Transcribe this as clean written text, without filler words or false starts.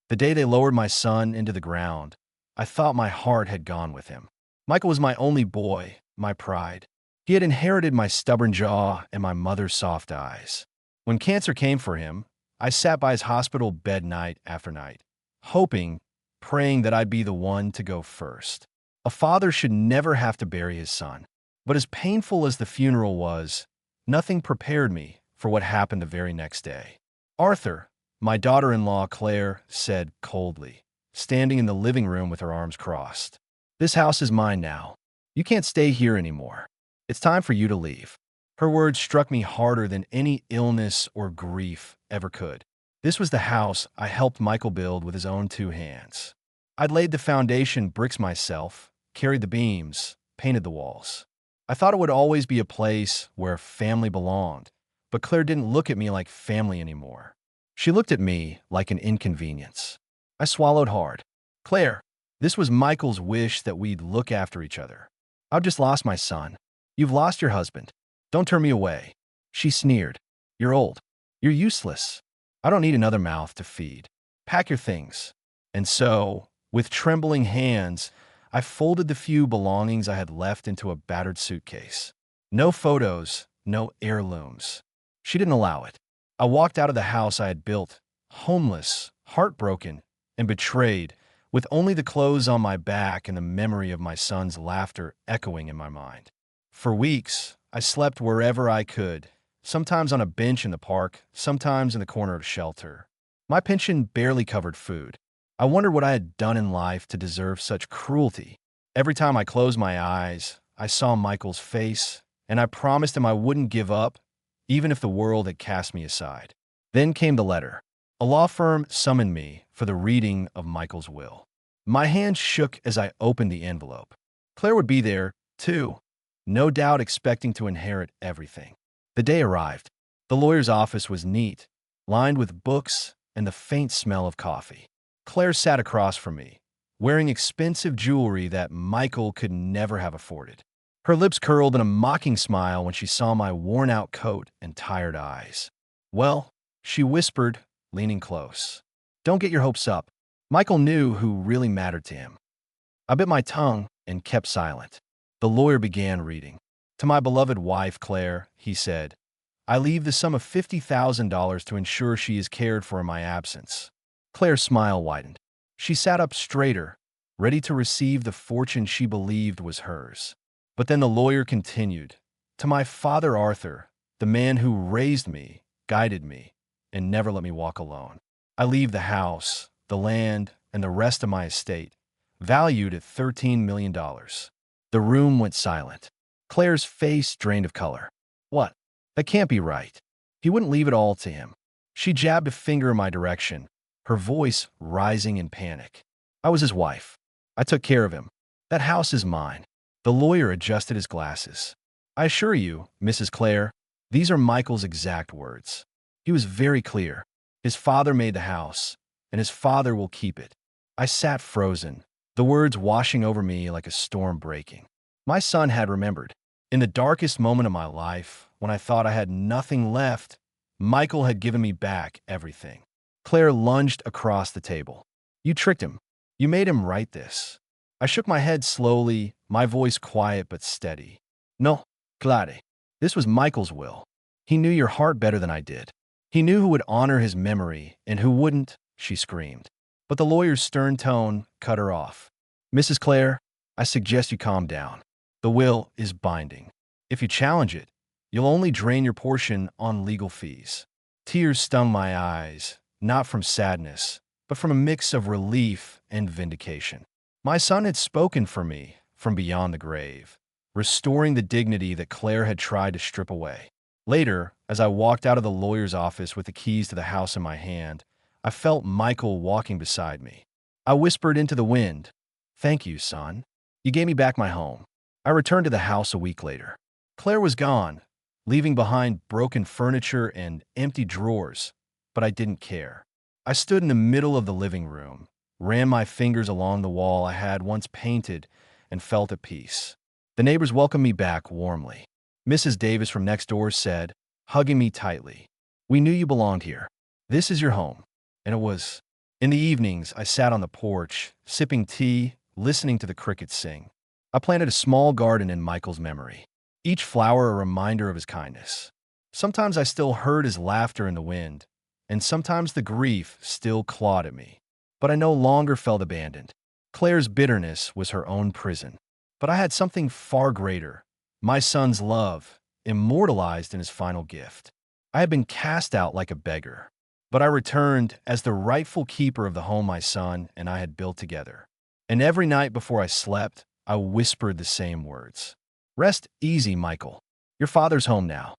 The day they lowered my son into the ground, I thought my heart had gone with him. Michael was my only boy, my pride. He had inherited my stubborn jaw and my mother's soft eyes. When cancer came for him, I sat by his hospital bed night after night, hoping, praying that I'd be the one to go first. A father should never have to bury his son. But as painful as the funeral was, nothing prepared me for what happened the very next day. Arthur, my daughter-in-law Claire, said coldly, standing in the living room with her arms crossed, "This house is mine now. You can't stay here anymore. It's time for you to leave." Her words struck me harder than any illness or grief ever could. This was the house I helped Michael build with his own 2 hands. I'd laid the foundation bricks myself, carried the beams, painted the walls. I thought it would always be a place where family belonged, but Claire didn't look at me like family anymore. She looked at me like an inconvenience. I swallowed hard. "Claire, this was Michael's wish that we'd look after each other. I've just lost my son. You've lost your husband. Don't turn me away." She sneered. "You're old. You're useless. I don't need another mouth to feed. Pack your things." And so, with trembling hands, I folded the few belongings I had left into a battered suitcase. No photos, no heirlooms. She didn't allow it. I walked out of the house I had built, homeless, heartbroken, and betrayed, with only the clothes on my back and the memory of my son's laughter echoing in my mind. For weeks, I slept wherever I could, sometimes on a bench in the park, sometimes in the corner of shelter. My pension barely covered food. I wondered what I had done in life to deserve such cruelty. Every time I closed my eyes, I saw Michael's face, and I promised him I wouldn't give up, even if the world had cast me aside. Then came the letter. A law firm summoned me for the reading of Michael's will. My hand shook as I opened the envelope. Claire would be there, too, no doubt expecting to inherit everything. The day arrived. The lawyer's office was neat, lined with books and the faint smell of coffee. Claire sat across from me, wearing expensive jewelry that Michael could never have afforded. Her lips curled in a mocking smile when she saw my worn-out coat and tired eyes. "Well," she whispered, leaning close, "don't get your hopes up. Michael knew who really mattered to him." I bit my tongue and kept silent. The lawyer began reading. "To my beloved wife, Claire," he said, "I leave the sum of $50,000 to ensure she is cared for in my absence." Claire's smile widened. She sat up straighter, ready to receive the fortune she believed was hers. But then the lawyer continued, "To my father Arthur, the man who raised me, guided me, and never let me walk alone, I leave the house, the land, and the rest of my estate, valued at $13 million. The room went silent. Claire's face drained of color. "What? That can't be right. He wouldn't leave it all to him." She jabbed a finger in my direction, her voice rising in panic. "I was his wife. I took care of him. That house is mine." The lawyer adjusted his glasses. "I assure you, Mrs. Claire, these are Michael's exact words. He was very clear. His father made the house, and his father will keep it." I sat frozen, the words washing over me like a storm breaking. My son had remembered. In the darkest moment of my life, when I thought I had nothing left, Michael had given me back everything. Claire lunged across the table. "You tricked him. You made him write this." I shook my head slowly, my voice quiet but steady. "No, Claire. This was Michael's will. He knew your heart better than I did. He knew who would honor his memory and who wouldn't," she screamed. But the lawyer's stern tone cut her off. "Mrs. Claire, I suggest you calm down. The will is binding. If you challenge it, you'll only drain your portion on legal fees." Tears stung my eyes, not from sadness, but from a mix of relief and vindication. My son had spoken for me from beyond the grave, restoring the dignity that Claire had tried to strip away. Later, as I walked out of the lawyer's office with the keys to the house in my hand, I felt Michael walking beside me. I whispered into the wind, "Thank you, son. You gave me back my home." I returned to the house a week later. Claire was gone, leaving behind broken furniture and empty drawers, but I didn't care. I stood in the middle of the living room, ran my fingers along the wall I had once painted, and felt at peace. The neighbors welcomed me back warmly. Mrs. Davis from next door said, hugging me tightly, "We knew you belonged here. This is your home." And it was. In the evenings, I sat on the porch, sipping tea, listening to the crickets sing. I planted a small garden in Michael's memory, each flower a reminder of his kindness. Sometimes I still heard his laughter in the wind, and sometimes the grief still clawed at me. But I no longer felt abandoned. Claire's bitterness was her own prison. But I had something far greater, my son's love, immortalized in his final gift. I had been cast out like a beggar, but I returned as the rightful keeper of the home my son and I had built together. And every night before I slept, I whispered the same words. Rest easy, Michael. Your father's home now.